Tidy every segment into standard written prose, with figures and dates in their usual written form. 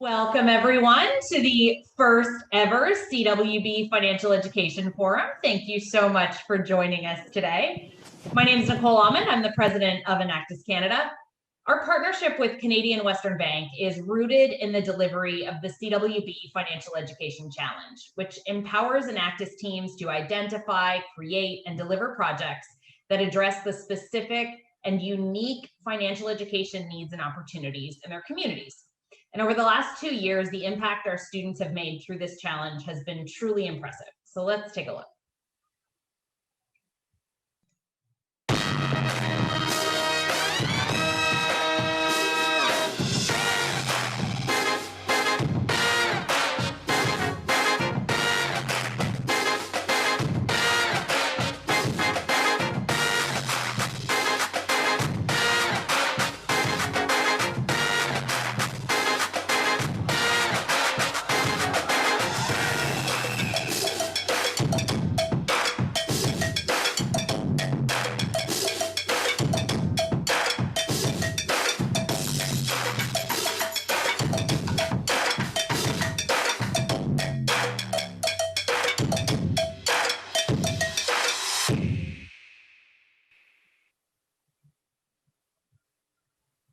Welcome everyone to the first ever CWB Financial Education Forum. Thank you so much for joining us today. My name is Nicole Almond. I'm the president of Enactus Canada. Our partnership with Canadian Western Bank is rooted in the delivery of the CWB Financial Education Challenge, which empowers Enactus teams to identify, create, and deliver projects that address the specific and unique financial education needs and opportunities in their communities. And over the last 2 years, the impact our students have made through this challenge has been truly impressive. So let's take a look.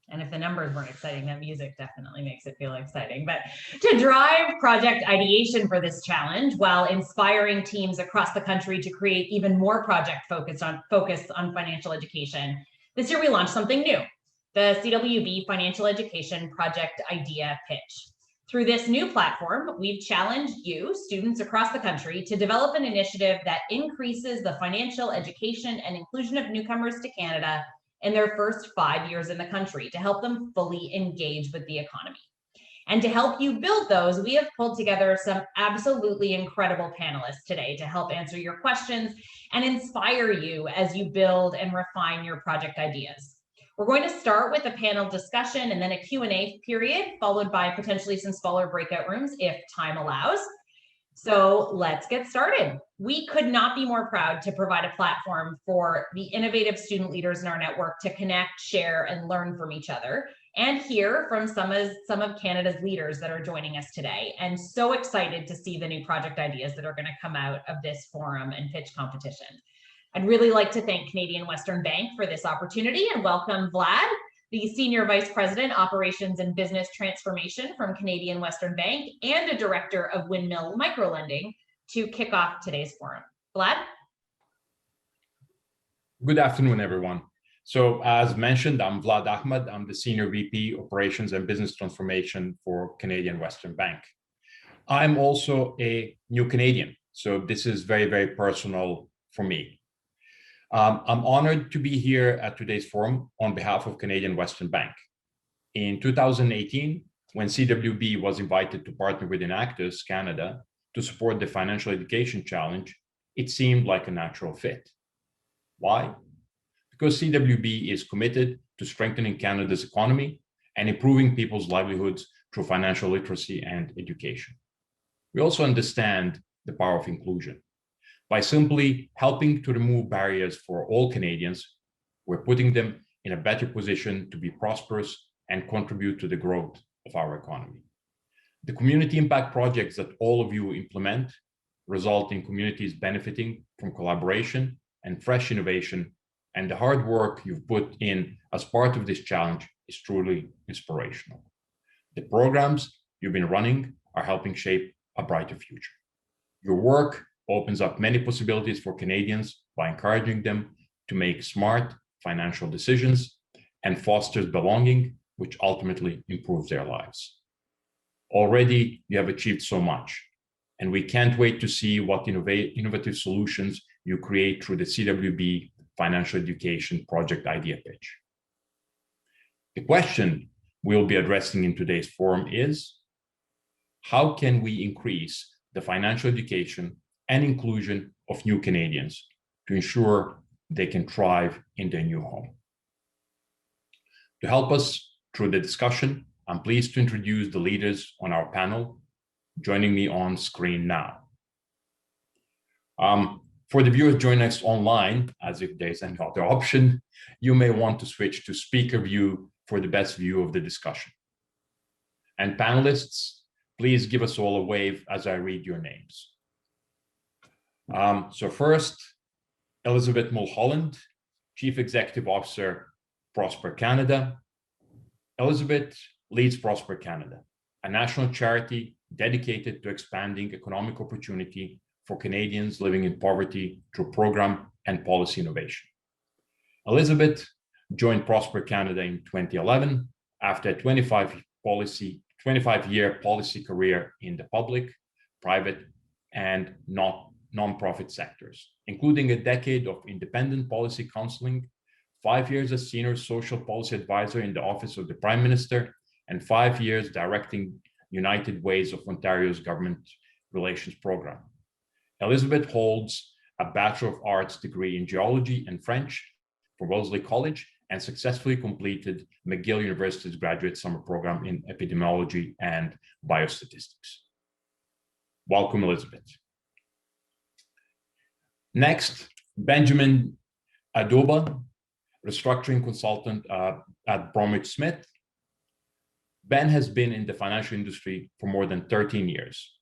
And if the numbers weren't exciting, that music definitely makes it feel exciting. But to drive project ideation for this challenge while inspiring teams across the country to create even more project focus on financial education, this year we launched something new, the CWB Financial Education Project Idea Pitch. Through this new platform, we've challenged you, students across the country, to develop an initiative that increases the financial education and inclusion of newcomers to Canada in their first 5 years in the country to help them fully engage with the economy. And to help you build those, we have pulled together some absolutely incredible panelists today to help answer your questions and inspire you as you build and refine your project ideas. We're going to start with a panel discussion and then a Q&A period, followed by potentially some smaller breakout rooms if time allows. So let's get started. We could not be more proud to provide a platform for the innovative student leaders in our network to connect, share, and learn from each other, and hear from some of Canada's leaders that are joining us today. And so excited to see the new project ideas that are going to come out of this forum and pitch competition. I'd really like to thank Canadian Western Bank for this opportunity and welcome Vlad, the Senior Vice President, Operations and Business Transformation from Canadian Western Bank and a Director of Windmill Microlending, to kick off today's forum. Vlad? Good afternoon, everyone. So as mentioned, I'm Vlad Ahmed. I'm the Senior VP, Operations and Business Transformation for Canadian Western Bank. I'm also a new Canadian, so this is very, very personal for me. I'm honored to be here at today's forum on behalf of Canadian Western Bank. In 2018, when CWB was invited to partner with Enactus Canada to support the Financial Education Challenge, it seemed like a natural fit. Why? Because CWB is committed to strengthening Canada's economy and improving people's livelihoods through financial literacy and education. We also understand the power of inclusion. By simply helping to remove barriers for all Canadians, we're putting them in a better position to be prosperous and contribute to the growth of our economy. The community impact projects that all of you implement result in communities benefiting from collaboration and fresh innovation, and the hard work you've put in as part of this challenge is truly inspirational. The programs you've been running are helping shape a brighter future. Your work opens up many possibilities for Canadians by encouraging them to make smart financial decisions and fosters belonging, which ultimately improves their lives. Already, you have achieved so much, and we can't wait to see what innovative solutions you create through the CWB Financial Education Project Idea Pitch. The question we'll be addressing in today's forum is, how can we increase the financial education and inclusion of new Canadians to ensure they can thrive in their new home? To help us through the discussion, I'm pleased to introduce the leaders on our panel, joining me on screen now. For the viewers joining us online, as if there's any other option, you may want to switch to speaker view for the best view of the discussion. And panelists, please give us all a wave as I read your names. So first, Elizabeth Mulholland, Chief Executive Officer, Prosper Canada. Elizabeth leads Prosper Canada, a national charity dedicated to expanding economic opportunity for Canadians living in poverty through program and policy innovation. Elizabeth joined Prosper Canada in 2011 after a 25-year policy career in the public, private, and non-profit sectors, including a decade of independent policy counseling, 5 years as senior social policy advisor in the Office of the Prime Minister, and 5 years directing United Ways of Ontario's government relations program. Elizabeth holds a Bachelor of Arts degree in Geology and French from Wellesley College and successfully completed McGill University's graduate summer program in epidemiology and biostatistics. Welcome, Elizabeth. Next, Benjamin Adoba, restructuring consultant at Bromwich Smith. Ben has been in the financial industry for more than 13 years,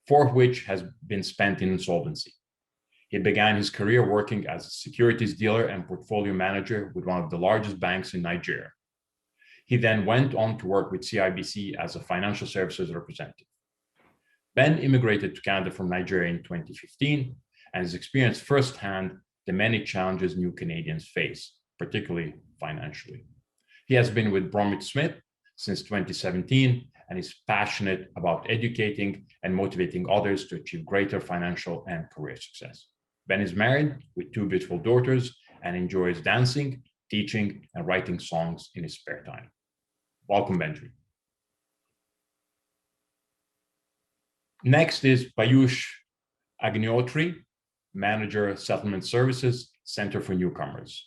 4 of which has been spent in insolvency. He began his career working as a securities dealer and portfolio manager with one of the largest banks in Nigeria. He then went on to work with CIBC as a financial services representative. Ben immigrated to Canada from Nigeria in 2015 and has experienced firsthand the many challenges new Canadians face, particularly financially. He has been with Bromwich Smith since 2017 and is passionate about educating and motivating others to achieve greater financial and career success. Ben is married with 2 beautiful daughters and enjoys dancing, teaching, and writing songs in his spare time. Welcome, Benjamin. Next is Payush Agnihotri, Manager, Settlement Services, Center for Newcomers.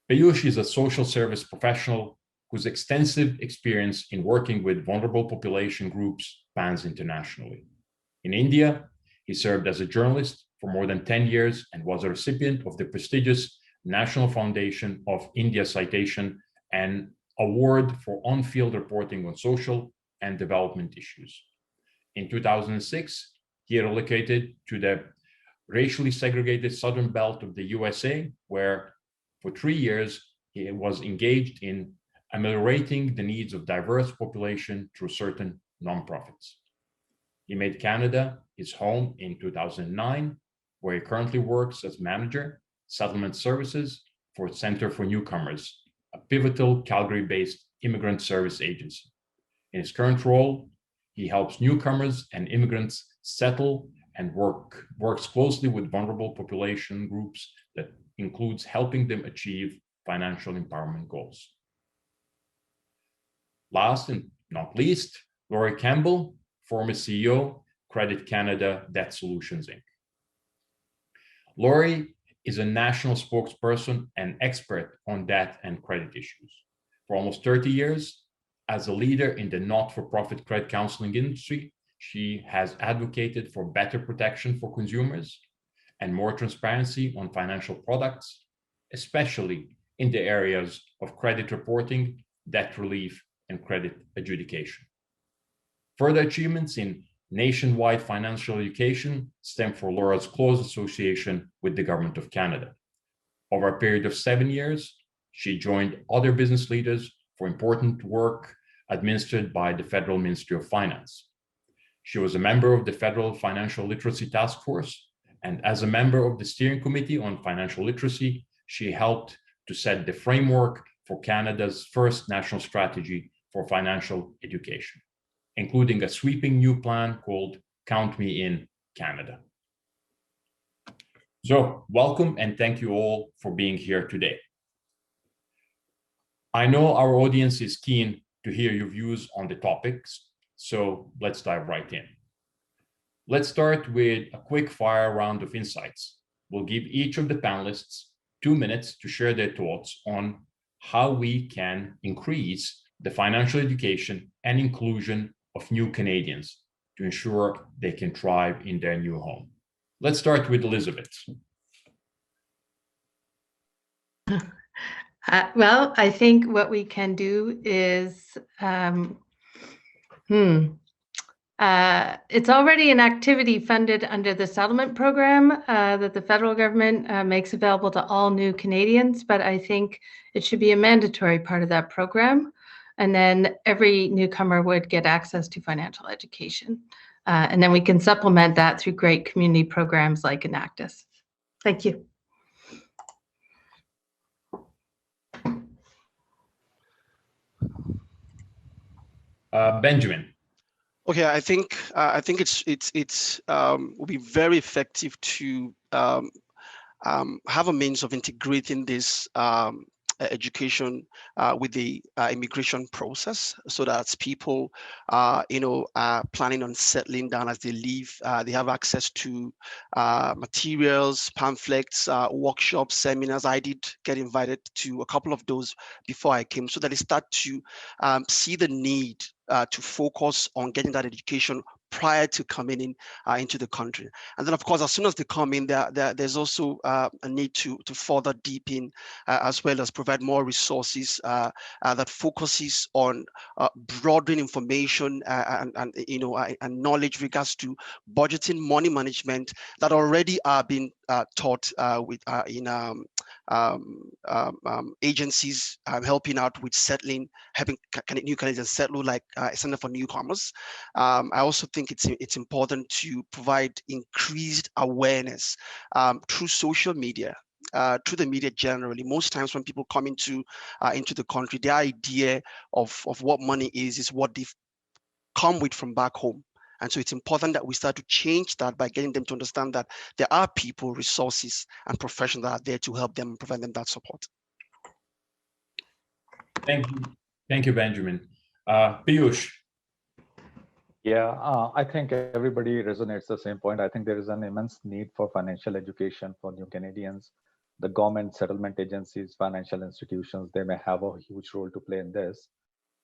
Payush is a social service professional whose extensive experience in working with vulnerable population groups spans internationally. In India, he served as a journalist for more than 10 years and was a recipient of the prestigious National Foundation of India Citation and Award for on-field reporting on social and development issues. In 2006, he relocated to the racially segregated southern belt of the USA, where for 3 years, he was engaged in ameliorating the needs of diverse population through certain nonprofits. He made Canada his home in 2009, where he currently works as manager, settlement services for Center for Newcomers, a pivotal Calgary-based immigrant service agency. In his current role, he helps newcomers and immigrants settle and works closely with vulnerable population groups that includes helping them achieve financial empowerment goals. Last and not least, Laurie Campbell, former CEO, Credit Canada Debt Solutions, Inc. Laurie is a national spokesperson and expert on debt and credit issues. For almost 30 years, as a leader in the not-for-profit credit counseling industry, she has advocated for better protection for consumers and more transparency on financial products, especially in the areas of credit reporting, debt relief, and credit adjudication. Further achievements in nationwide financial education stem from Laura's close association with the Government of Canada. Over a period of 7 years, she joined other business leaders for important work administered by the Federal Ministry of Finance. She was a member of the Federal Financial Literacy Task Force, and as a member of the Steering Committee on Financial Literacy, she helped to set the framework for Canada's first national strategy for financial education, including a sweeping new plan called Count Me In Canada. So welcome and thank you all for being here today. I know our audience is keen to hear your views on the topics, so let's dive right in. Let's start with a quick fire round of insights. We'll give each of the panelists 2 minutes to share their thoughts on how we can increase the financial education and inclusion of new Canadians to ensure they can thrive in their new home. Let's start with Elizabeth. Well, I think what we can do is It's already an activity funded under the settlement program that the federal government makes available to all new Canadians, but I think it should be a mandatory part of that program. And then every newcomer would get access to financial education. And then we can supplement that through great community programs like Enactus. Thank you. Benjamin. Okay, I think it's will be very effective to have a means of integrating this education with the immigration process, so that people, are planning on settling down as they leave. They have access to materials, pamphlets, workshops, seminars. I did get invited to a couple of those before I came, so that they start to see the need to focus on getting that education prior to coming in into the country. And then, of course, as soon as they come in, there's also a need to further deepen, as well as provide more resources that focuses on broadening information and knowledge regards to budgeting, money management that already are being taught in agencies helping out with settling, helping new Canadians settle, like Center for Newcomers. I also think it's important to provide increased awareness through social media, through the media generally. Most times when people come into the country, their idea of what money is what they've come with from back home. And so it's important that we start to change that by getting them to understand that there are people, resources, and professionals that are there to help them and provide them that support. Thank you, Benjamin. Piyush. Yeah, I think everybody resonates the same point. I think there is an immense need for financial education for new Canadians. The government, settlement agencies, financial institutions, they may have a huge role to play in this.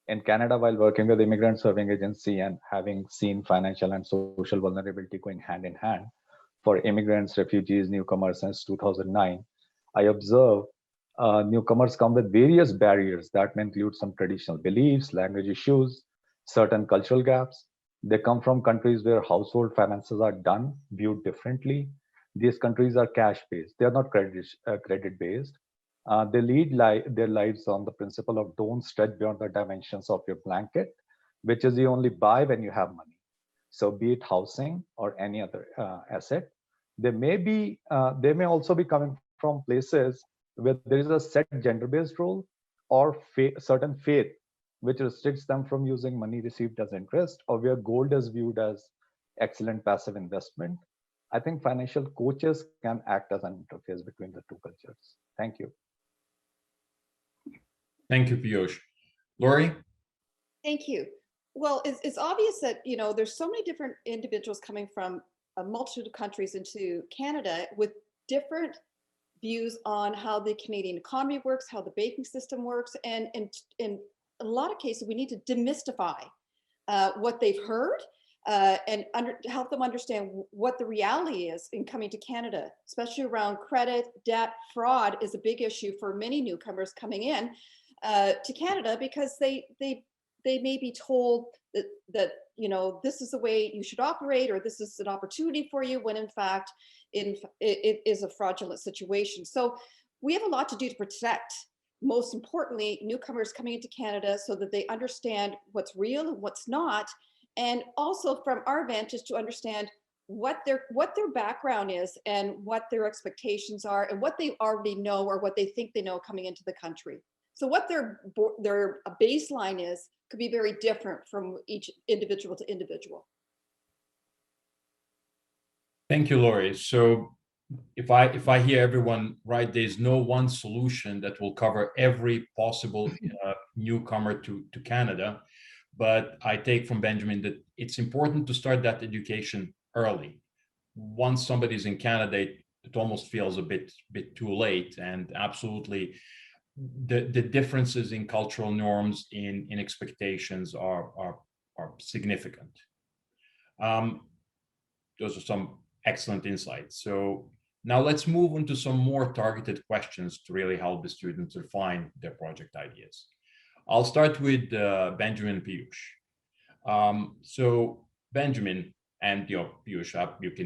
In Canada, while working with Immigrant Serving Agency and having seen financial and social vulnerability going hand in hand for immigrants, refugees, newcomers since 2009, I observe newcomers come with various barriers that may include some traditional beliefs, language issues, certain cultural gaps. They come from countries where household finances are viewed differently. These countries are cash-based. They are not credit-based. They lead their lives on the principle of don't stretch beyond the dimensions of your blanket, which is you only buy when you have money. So be it housing or any other asset. They may also be coming from places where there is a set gender-based role or certain faith, which restricts them from using money received as interest, or where gold is viewed as excellent passive investment. I think financial coaches can act as an interface between the two cultures. Thank you. Thank you, Piyush. Lori? Thank you. Well, it's obvious that, there's so many different individuals coming from a multitude of countries into Canada with different views on how the Canadian economy works, how the banking system works. And in a lot of cases, we need to demystify what they've heard and help them understand what the reality is in coming to Canada, especially around credit, debt, fraud is a big issue for many newcomers coming in to Canada, because they may be told that this is the way you should operate, or this is an opportunity for you, when in fact it is a fraudulent situation. So we have a lot to do to protect, most importantly, newcomers coming into Canada, so that they understand what's real and what's not, and also from our vantage to understand what their background is and what their expectations are and what they already know or what they think they know coming into the country. So what their baseline is could be very different from each individual to individual. Thank you, Lori. So if I hear everyone right, there's no one solution that will cover every possible newcomer to Canada. But I take from Benjamin that it's important to start that education early. Once somebody's in Canada, it almost feels a bit too late. And absolutely, the differences in cultural norms, in expectations are significant. Those are some excellent insights. So now let's move on to some more targeted questions to really help the students refine their project ideas. I'll start with Benjamin Piyush. So Benjamin and Piyush,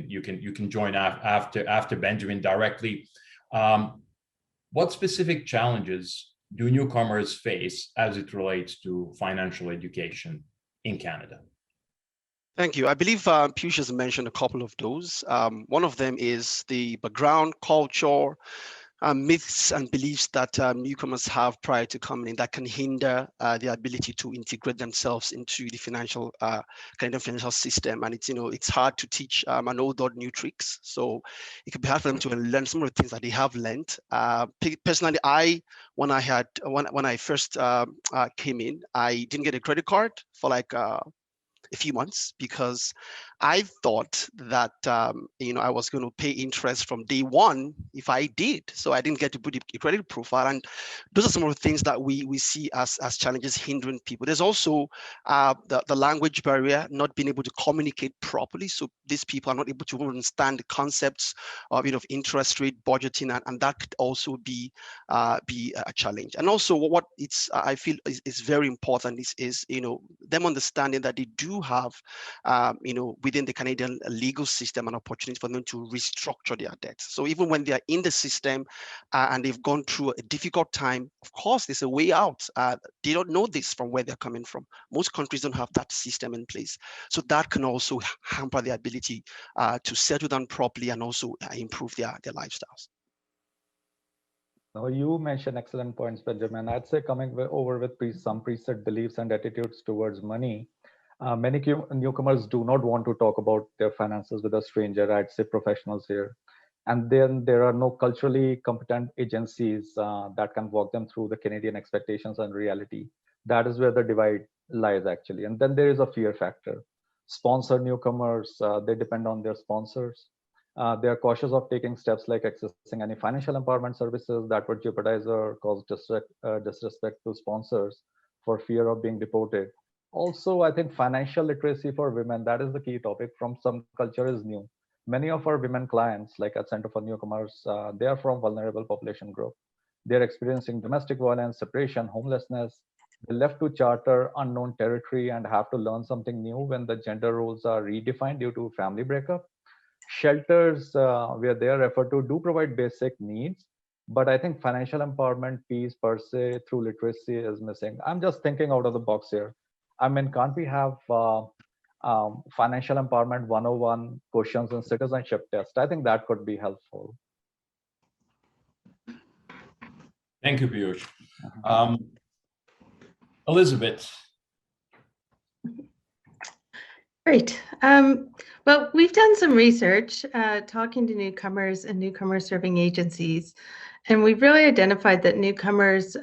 you can join after Benjamin directly. What specific challenges do newcomers face as it relates to financial education in Canada? Thank you. I believe Piyush has mentioned a couple of those. One of them is the background, culture, myths and beliefs that newcomers have prior to coming in that can hinder their ability to integrate themselves into the Canadian financial system. And it's hard to teach an old dog new tricks. So it could be hard for them to learn some of the things that they have learned. Personally, when I first came in, I didn't get a credit card for like a few months because I thought that I was going to pay interest from day one if I did. So I didn't get to put a credit profile, and those are some of the things that we see as challenges hindering people. There's also the language barrier, not being able to communicate properly. So these people are not able to understand the concepts of interest rate budgeting, and that could also be a challenge. And also what I feel is very important is them understanding that they do have within the Canadian legal system an opportunity for them to restructure their debts. So even when they are in the system and they've gone through a difficult time, of course, there's a way out. They don't know this from where they're coming from. Most countries don't have that system in place. So that can also hamper their ability to settle down properly and also improve their lifestyles. Now, you mentioned excellent points, Benjamin. I'd say coming over with some preset beliefs and attitudes towards money. Many newcomers do not want to talk about their finances with a stranger, I'd say professionals here. And then there are no culturally competent agencies that can walk them through the Canadian expectations and reality. That is where the divide lies, actually. And then there is a fear factor. Sponsor newcomers, they depend on their sponsors. They are cautious of taking steps like accessing any financial empowerment services that would jeopardize or cause disrespect to sponsors for fear of being deported. Also, I think financial literacy for women, that is the key topic from some culture is new. Many of our women clients, like at Center for Newcomers, they are from vulnerable population group. They're experiencing domestic violence, separation, homelessness. They left to charter unknown territory and have to learn something new when the gender roles are redefined due to family breakup. Shelters where they are referred to do provide basic needs, but I think financial empowerment piece per se through literacy is missing. I'm just thinking out of the box here. I mean, can't we have financial empowerment 101 questions and citizenship test? I think that could be helpful. Thank you, Piyush. Elizabeth. Great. Well, we've done some research talking to newcomers and newcomer serving agencies, and we've really identified that newcomers,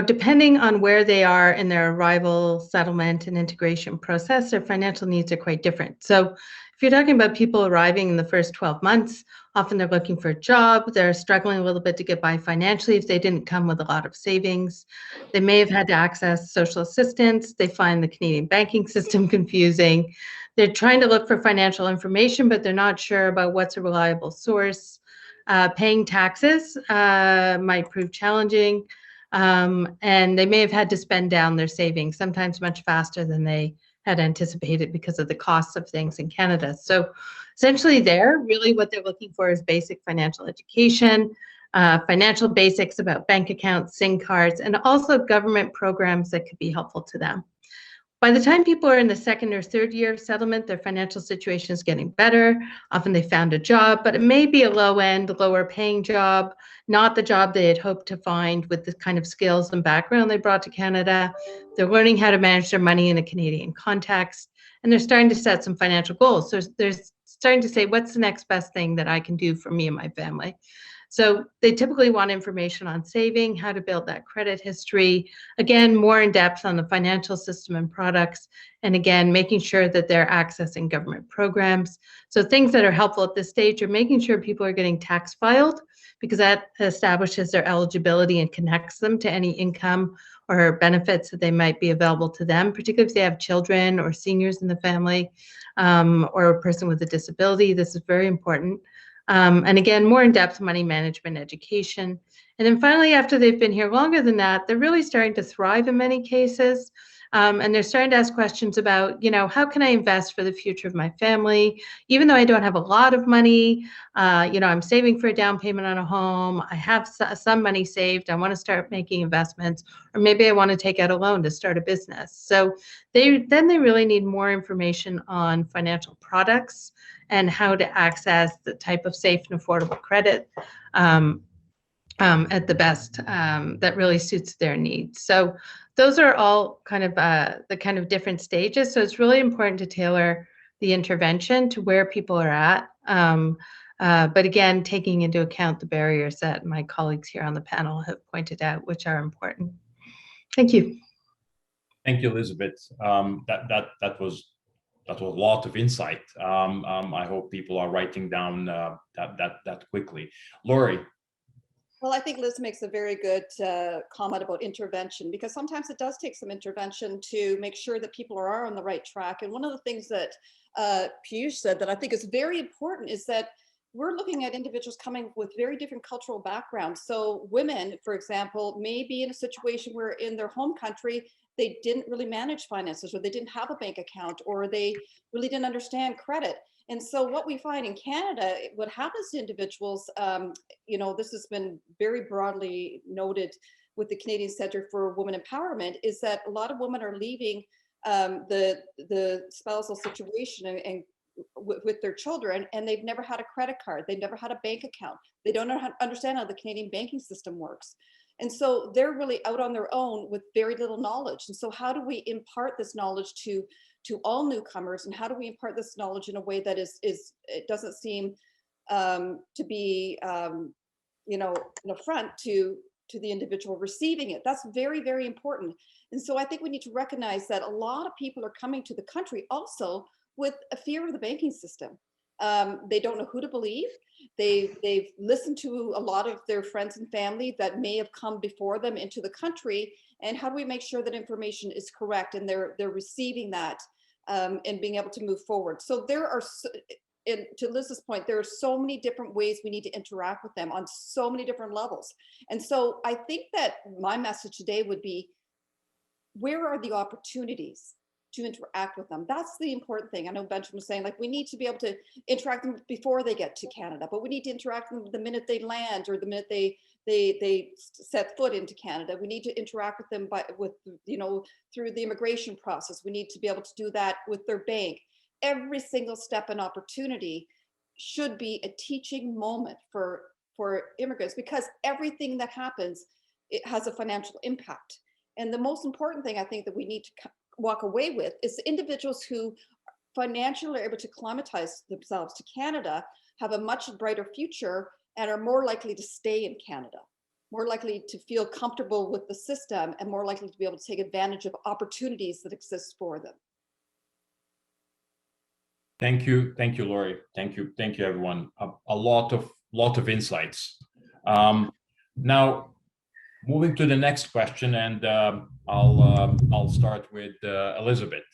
depending on where they are in their arrival, settlement, and integration process, their financial needs are quite different. So if you're talking about people arriving in the first 12 months, often they're looking for a job, they're struggling a little bit to get by financially if they didn't come with a lot of savings. They may have had to access social assistance. They find the Canadian banking system confusing. They're trying to look for financial information, but they're not sure about what's a reliable source. Paying taxes might prove challenging. And they may have had to spend down their savings, sometimes much faster than they had anticipated because of the costs of things in Canada. So essentially really what they're looking for is basic financial education, financial basics about bank accounts, SIM cards, and also government programs that could be helpful to them. By the time people are in the second or third year of settlement, their financial situation is getting better. Often they found a job, but it may be a low-end, lower-paying job, not the job they had hoped to find with the kind of skills and background they brought to Canada. They're learning how to manage their money in a Canadian context, and they're starting to set some financial goals. So they're starting to say, what's the next best thing that I can do for me and my family? So they typically want information on saving, how to build that credit history, again, more in depth on the financial system and products, and again, making sure that they're accessing government programs. So things that are helpful at this stage are making sure people are getting tax filed, because that establishes their eligibility and connects them to any income or benefits that they might be available to them, particularly if they have children or seniors in the family or a person with a disability. This is very important. And again, more in-depth money management education. And then finally, after they've been here longer than that, they're really starting to thrive in many cases. And they're starting to ask questions about, how can I invest for the future of my family? Even though I don't have a lot of money, I'm saving for a down payment on a home. I have some money saved. I want to start making investments, or maybe I want to take out a loan to start a business. So they really need more information on financial products and how to access the type of safe and affordable credit at the best that really suits their needs. So those are all kind of the kind of different stages. So it's really important to tailor the intervention to where people are at. But again, taking into account the barriers that my colleagues here on the panel have pointed out, which are important. Thank you. Thank you, Elizabeth. That was a lot of insight. I hope people are writing down that quickly. Lori. Well, I think Liz makes a very good comment about intervention, because sometimes it does take some intervention to make sure that people are on the right track. And one of the things that Piyush said that I think is very important is that we're looking at individuals coming with very different cultural backgrounds. So women, for example, may be in a situation where in their home country, they didn't really manage finances, or they didn't have a bank account, or they really didn't understand credit. And so what we find in Canada, what happens to individuals, this has been very broadly noted with the Canadian Centre for Women Empowerment, is that a lot of women are leaving the spousal situation and with their children, and they've never had a credit card. They've never had a bank account. They don't understand how the Canadian banking system works. And so they're really out on their own with very little knowledge. And so how do we impart this knowledge to all newcomers, and how do we impart this knowledge in a way that it doesn't seem to be an affront to the individual receiving it? That's very, very important. And so I think we need to recognize that a lot of people are coming to the country also with a fear of the banking system. They don't know who to believe. They've listened to a lot of their friends and family that may have come before them into the country. And how do we make sure that information is correct and they're receiving that and being able to move forward? So there are, and to Liz's point, there are so many different ways we need to interact with them on so many different levels. And so I think that my message today would be, where are the opportunities to interact with them? That's the important thing. I know Benjamin was saying, like, we need to be able to interact with them before they get to Canada, but we need to interact with them the minute they land, or the minute they set foot into Canada. We need to interact with them through the immigration process. We need to be able to do that with their bank. Every single step and opportunity should be a teaching moment for immigrants, because everything that happens, it has a financial impact. And the most important thing I think that we need to walk away with is the individuals who financially are able to acclimatize themselves to Canada have a much brighter future and are more likely to stay in Canada, more likely to feel comfortable with the system, and more likely to be able to take advantage of opportunities that exist for them. Thank you, Lori. Thank you, everyone. A lot of insights. Now, moving to the next question, and I'll start with Elizabeth.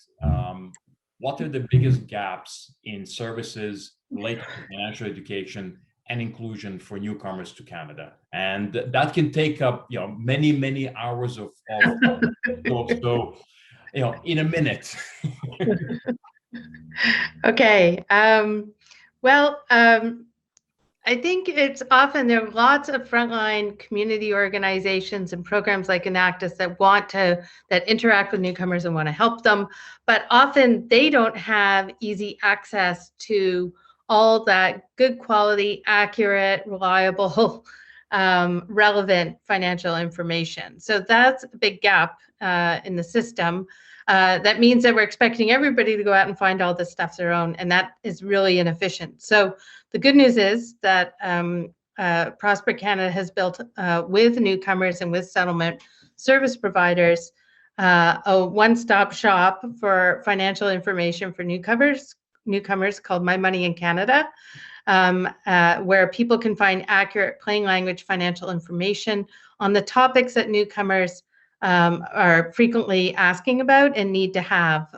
What are the biggest gaps in services related to financial education and inclusion for newcomers to Canada? And that can take up many hours of so in a minute. Okay. I think it's often there are lots of frontline community organizations and programs like Enactus that interact with newcomers and want to help them, but often they don't have easy access to all that good quality, accurate, reliable, relevant financial information. So that's a big gap in the system. That means that we're expecting everybody to go out and find all this stuff their own, and that is really inefficient. So the good news is that Prosper Canada has built with newcomers and with settlement service providers a one-stop shop for financial information for newcomers called My Money in Canada, where people can find accurate, plain language financial information on the topics that newcomers are frequently asking about and need to have,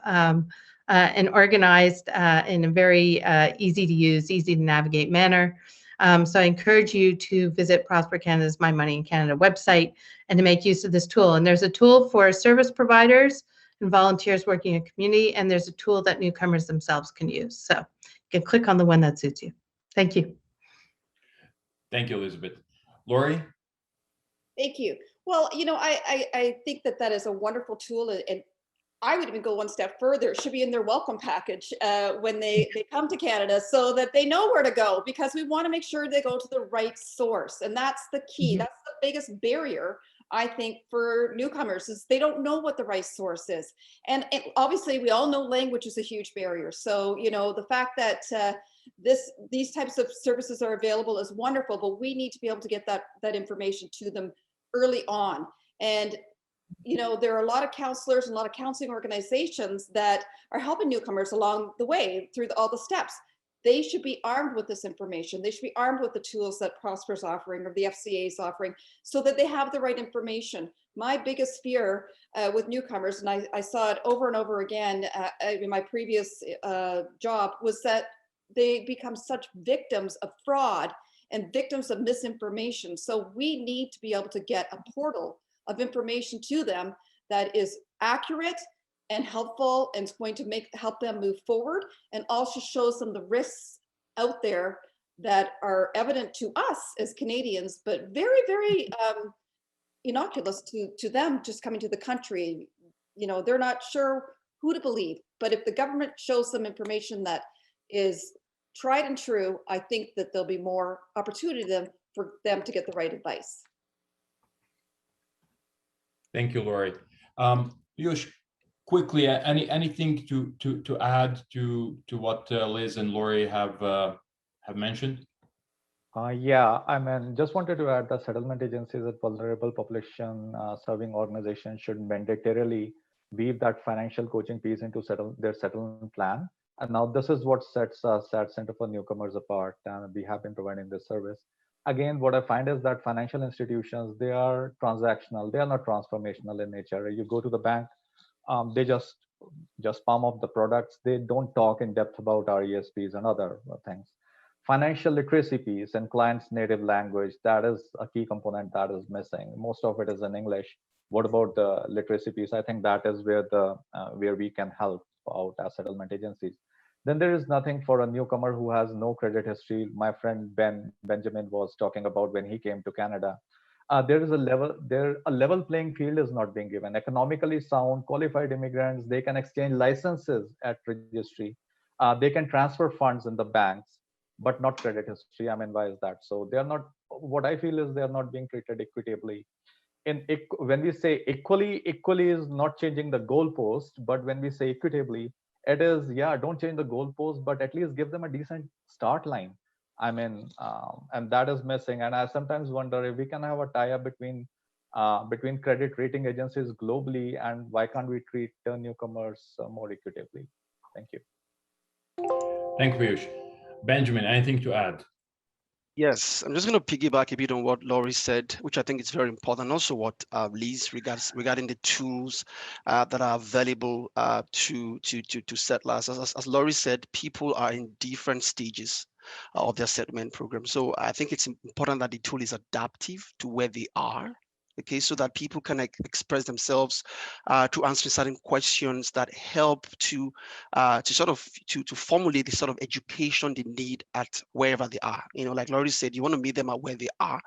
and organized in a very easy to use, easy to navigate manner. So I encourage you to visit Prosper Canada's My Money in Canada website and to make use of this tool. And there's a tool for service providers and volunteers working in community, and there's a tool that newcomers themselves can use. So you can click on the one that suits you. Thank you. Thank you, Elizabeth. Lori? Thank you. Well, I think that is a wonderful tool, and I would even go one step further. It should be in their welcome package when they come to Canada, so that they know where to go, because we want to make sure they go to the right source. And that's the key. That's the biggest barrier, I think, for newcomers, is they don't know what the right source is. And obviously we all know language is a huge barrier. So, the fact that these types of services are available is wonderful, but we need to be able to get that information to them early on. And there are a lot of counselors and a lot of counseling organizations that are helping newcomers along the way through all the steps. They should be armed with this information. They should be armed with the tools that Prosper's offering or the FCA is offering, so that they have the right information. My biggest fear with newcomers, and I saw it over and over again in my previous job, was that they become such victims of fraud and victims of misinformation. So we need to be able to get a portal of information to them that is accurate and helpful, and it's going to help them move forward, and also shows them the risks out there that are evident to us as Canadians, but very, very innocuous to them just coming to the country. They're not sure who to believe, but if the government shows them information that is tried and true, I think that there'll be more opportunity for them to get the right advice. Thank you, Lori. Piyush, quickly, anything to add to what Liz and Lori have mentioned? Yeah, just wanted to add that settlement agencies and vulnerable population serving organizations should mandatorily weave that financial coaching piece into their settlement plan. And now this is what sets us at Center for Newcomers apart, and we have been providing this service. Again, what I find is that financial institutions, they are transactional. They are not transformational in nature. You go to the bank, they just palm up the products. They don't talk in depth about RESPs and other things. Financial literacy piece and client's native language, that is a key component that is missing. Most of it is in English. What about the literacy piece? I think that is where we can help out as settlement agencies. Then there is nothing for a newcomer who has no credit history. My friend Benjamin was talking about when he came to Canada. There is a level playing field is not being given. Economically sound, qualified immigrants, they can exchange licenses at registry. They can transfer funds in the banks, but not credit history. Why is that? So they are not, what I feel is they are not being treated equitably. When we say equally is not changing the goalpost, but when we say equitably, it is, don't change the goalpost, but at least give them a decent start line. And that is missing. And I sometimes wonder if we can have a tie-up between credit rating agencies globally, and why can't we treat newcomers more equitably? Thank you. Thank you, Piyush. Benjamin, anything to add? Yes, I'm just going to piggyback a bit on what Laurie said, which I think is very important. Also, what Liz regarding the tools that are available to settlers. As Laurie said, people are in different stages of their settlement program. So I think it's important that the tool is adaptive to where they are. Okay, so that people can express themselves to answer certain questions that help to formulate the sort of education they need at wherever they are. Like Laurie said, you want to meet them at where they are.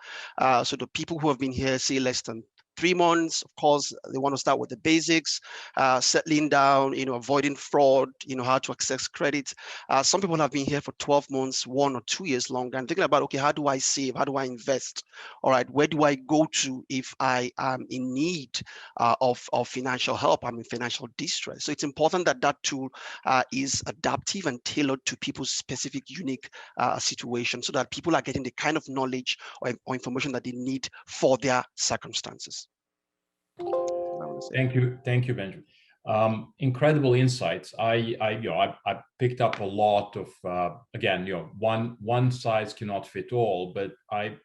So the people who have been here, say, less than 3 months, of course, they want to start with the basics, settling down, avoiding fraud, how to access credit. Some people have been here for 12 months, 1 or 2 years longer, and thinking about, okay, how do I save? How do I invest? All right, where do I go to if I am in need of financial help? I'm in financial distress. So it's important that that tool is adaptive and tailored to people's specific, unique situation, so that people are getting the kind of knowledge or information that they need for their circumstances. Thank you, Benjamin. Incredible insights. I picked up a lot of again, one size cannot fit all, but I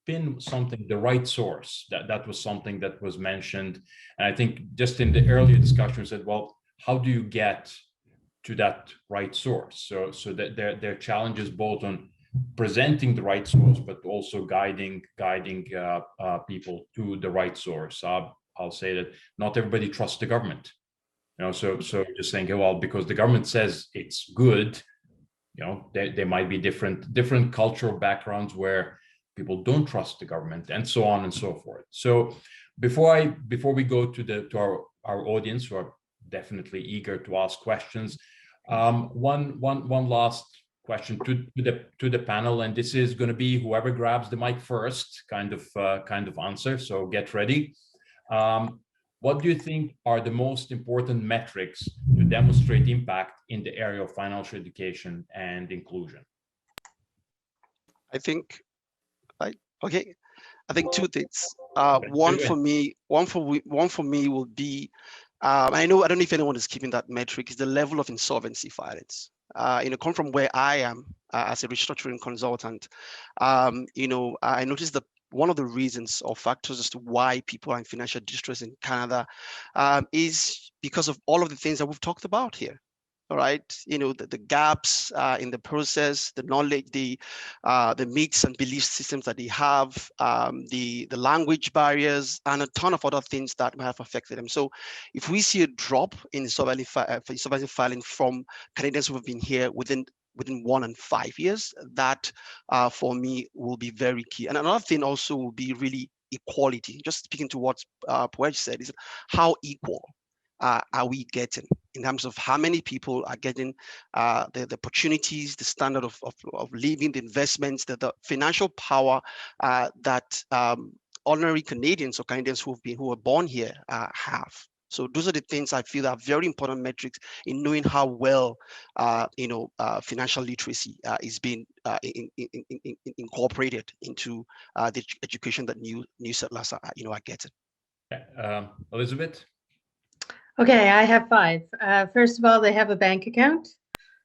pinned something, the right source. That was something that was mentioned, and I think just in the earlier discussion said, well, how do you get to that right source? So that there are challenges both on presenting the right source, but also guiding people to the right source. I'll say that not everybody trusts the government. So just saying, well, because the government says it's good, there might be different cultural backgrounds where people don't trust the government, and so on and so forth. So before we go to our audience, who are definitely eager to ask questions, one last question to the panel, and this is going to be whoever grabs the mic first kind of answer. So get ready. What do you think are the most important metrics to demonstrate impact in the area of financial education and inclusion? I think, okay. I think two things. One for me will be, I don't know if anyone is keeping that metric, is the level of insolvency filings. Come from where I am as a restructuring consultant. I noticed that one of the reasons or factors as to why people are in financial distress in Canada is because of all of the things that we've talked about here. All right, the gaps in the process, the knowledge, the myths and belief systems that they have, the language barriers, and a ton of other things that may have affected them. So, if we see a drop in insolvency filing from Canadians who have been here within 1 and 5 years, that for me will be very key. And another thing also will be really equality. Just speaking to what Puej said, is how equal are we getting in terms of how many people are getting the opportunities, the standard of living, the investments, the financial power that ordinary Canadians or Canadians who were born here have. So those are the things I feel are very important metrics in knowing how well financial literacy is being incorporated into the education that new settlers are getting. Elizabeth? Okay, I have 5. First of all, they have a bank account.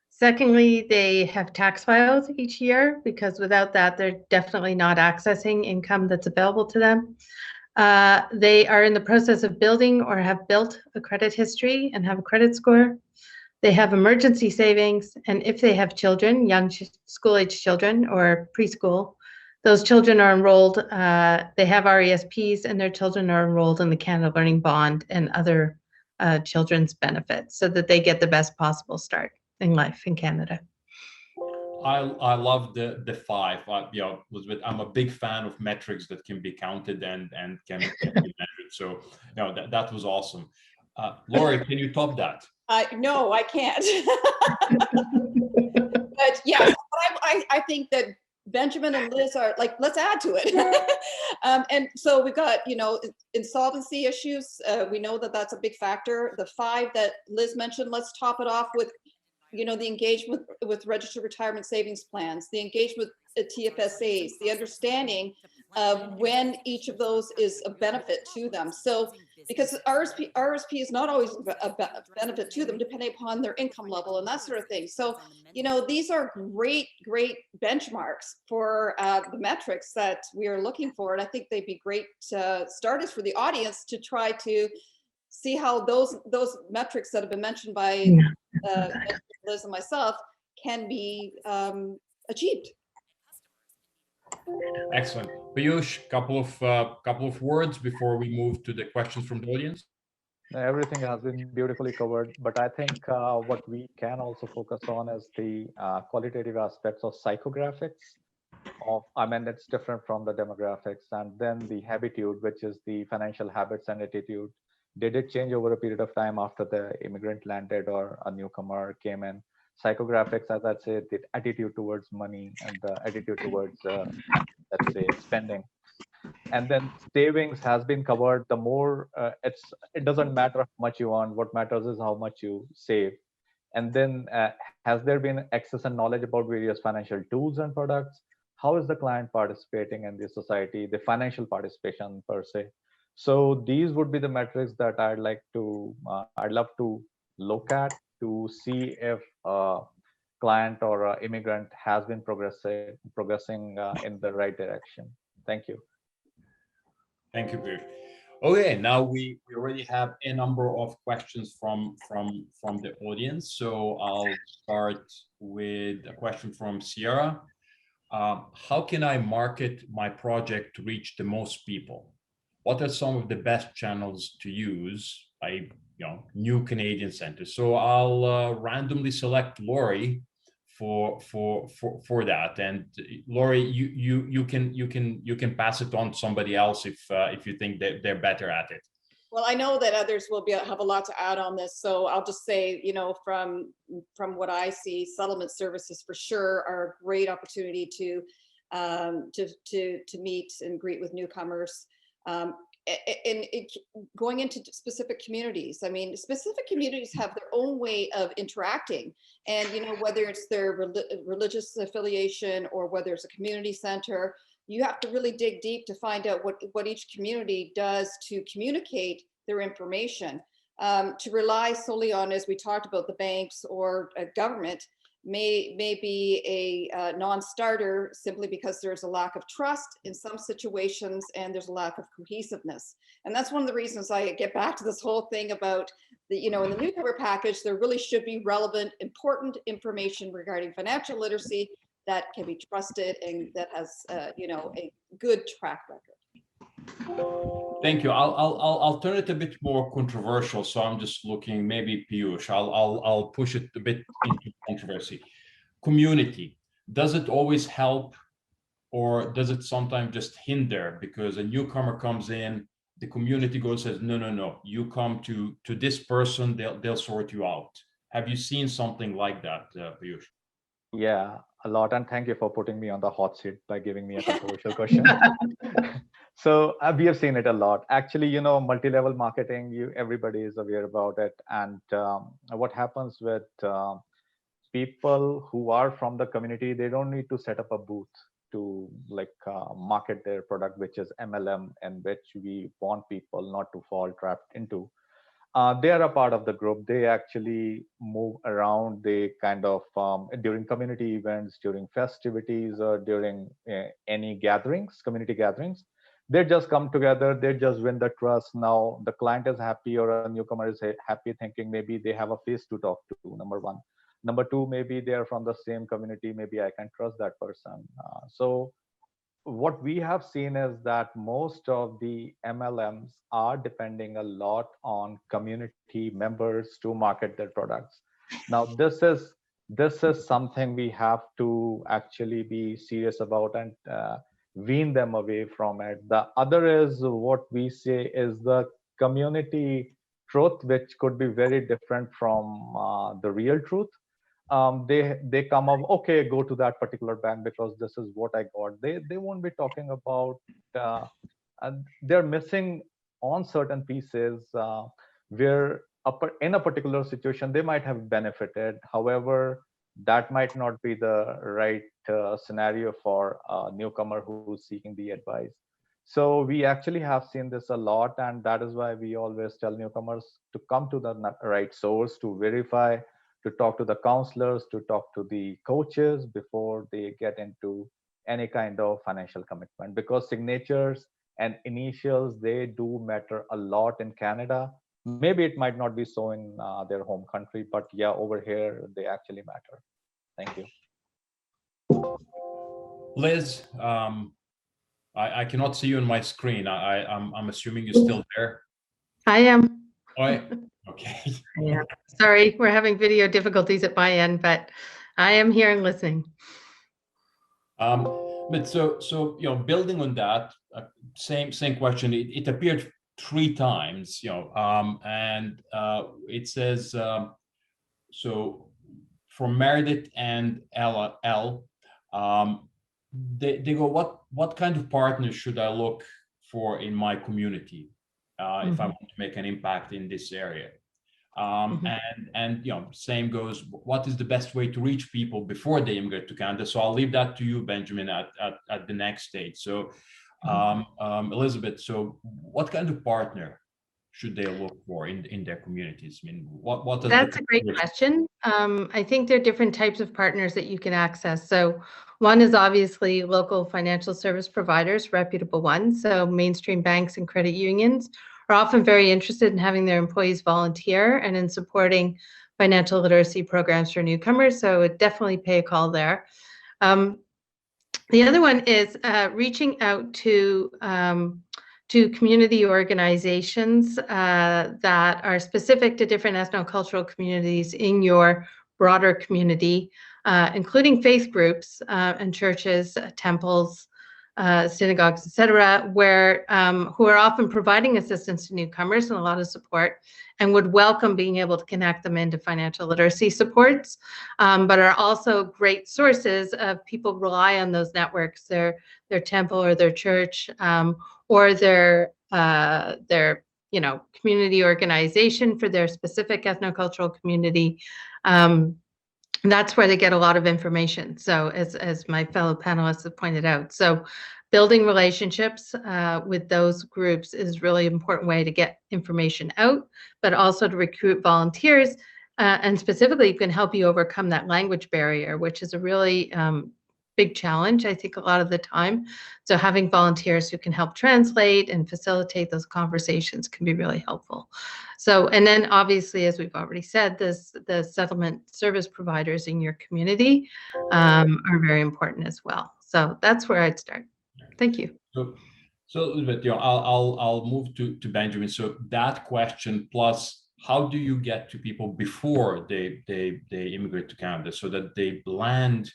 Secondly, they have tax files each year, because without that, they're definitely not accessing income that's available to them. They are in the process of building or have built a credit history and have a credit score. They have emergency savings, and if they have children, young school-age children or preschool, those children are enrolled. They have RESPs, and their children are enrolled in the Canada Learning Bond and other children's benefits, so that they get the best possible start in life in Canada. I love the 5. Elizabeth, I'm a big fan of metrics that can be counted and can be measured. So that was awesome. Lori, can you top that? No, I can't. But yes, I think that Benjamin and Liz are like, let's add to it. And so we've got, insolvency issues. We know that that's a big factor. The 5 that Liz mentioned, let's top it off with, the engagement with registered retirement savings plans, the engagement with TFSAs, the understanding of when each of those is a benefit to them. So, because RSP is not always a benefit to them, depending upon their income level and that sort of thing. So, these are great benchmarks for the metrics that we are looking for. And I think they'd be great starters for the audience to try to see how those metrics that have been mentioned by Liz and myself can be achieved. Excellent. Piyush, couple of words before we move to the questions from the audience. Everything has been beautifully covered, but I think what we can also focus on is the qualitative aspects of psychographics. It's different from the demographics, and then the habitude, which is the financial habits and attitude. Did it change over a period of time after the immigrant landed or a newcomer came in? Psychographics, as I'd say, the attitude towards money and the attitude towards, let's say, spending. And then savings has been covered. The more it doesn't matter how much you earn. What matters is how much you save. And then has there been access and knowledge about various financial tools and products? How is the client participating in the society, the financial participation per se? So these would be the metrics that I'd love to look at to see if a client or an immigrant has been progressing in the right direction. Thank you. Thank you, Piyush. Okay, now we already have a number of questions from the audience. So I'll start with a question from Sierra. How can I market my project to reach the most people? what are some of the best channels to use by new Canadian centers? So I'll randomly select Lori for that, and Lori, you can pass it on to somebody else if you think that they're better at it. Well, I know that others will have a lot to add on this, so I'll just say, from what I see, settlement services for sure are a great opportunity to meet and greet with newcomers. And going into specific communities. I mean, specific communities have their own way of interacting, and whether it's their religious affiliation or whether it's a community center, you have to really dig deep to find out what each community does to communicate their information. To rely solely on, as we talked about, the banks or a government may be a non-starter, simply because there's a lack of trust in some situations and there's a lack of cohesiveness. And that's one of the reasons I get back to this whole thing about the, in the newcomer package, there really should be relevant, important information regarding financial literacy that can be trusted and that has a good track record. Thank you. I'll turn it a bit more controversial. So I'm just looking, maybe Piyush, I'll push it a bit into controversy. Community, does it always help, or does it sometimes just hinder? Because a newcomer comes in, the community goes, says, no, you come to this person, they'll sort you out. Have you seen something like that, Piyush? Yeah, a lot. And thank you for putting me on the hot seat by giving me a controversial question. So we have seen it a lot. Actually, multi-level marketing, everybody is aware about it. And what happens with people who are from the community, they don't need to set up a booth to market their product, which is MLM, and which we want people not to fall trapped into. They are a part of the group. They actually move around. They kind of, during community events, during festivities, or during any gatherings, community gatherings, they just come together. They just win the trust. Now the client is happy, or a newcomer is happy, thinking maybe they have a face to talk to, number one. Number two, maybe they are from the same community. Maybe I can trust that person. So what we have seen is that most of the MLMs are depending a lot on community members to market their products. Now, this is something we have to actually be serious about and wean them away from it. The other is what we say is the community truth, which could be very different from the real truth. They come up, okay, go to that particular bank because this is what I got. They won't be talking about, they're missing on certain pieces where in a particular situation, they might have benefited. However, that might not be the right scenario for a newcomer who's seeking the advice. So we actually have seen this a lot, and that is why we always tell newcomers to come to the right source, to verify, to talk to the counselors, to talk to the coaches before they get into any kind of financial commitment, because signatures and initials, they do matter a lot in Canada. Maybe it might not be so in their home country, but yeah, over here, they actually matter. Thank you. Liz, I cannot see you on my screen. I'm assuming you're still there. I am. Oh, yeah. Okay. Yeah. Sorry, we're having video difficulties at my end, but I am here and listening. But so building on that, same question. It appeared 3 times, and it says so for Meredith and L. They go, what kind of partners should I look for in my community if I want to make an impact in this area? And same goes, what is the best way to reach people before they immigrate to Canada? So I'll leave that to you, Benjamin, at the next stage. So Elizabeth, so what kind of partner should they look for in their communities? I mean, what does That's a great question. I think there are different types of partners that you can access. So one is obviously local financial service providers, reputable ones. So mainstream banks and credit unions are often very interested in having their employees volunteer and in supporting financial literacy programs for newcomers. So it definitely pay a call there. The other one is reaching out to to community organizations that are specific to different ethnocultural communities in your broader community, including faith groups and churches, temples, synagogues, etc., where who are often providing assistance to newcomers and a lot of support, and would welcome being able to connect them into financial literacy supports, but are also great sources of people rely on those networks, their temple or their church, or their community organization for their specific ethnocultural community. That's where they get a lot of information. So as my fellow panelists have pointed out, so building relationships with those groups is really an important way to get information out, but also to recruit volunteers. And specifically, it can help you overcome that language barrier, which is a really big challenge, I think, a lot of the time. So having volunteers who can help translate and facilitate those conversations can be really helpful. So, and then obviously, as we've already said, the settlement service providers in your community are very important as well. So that's where I'd start. Thank you. So Elizabeth, I'll move to Benjamin. So that question plus, how do you get to people before they immigrate to Canada so that they land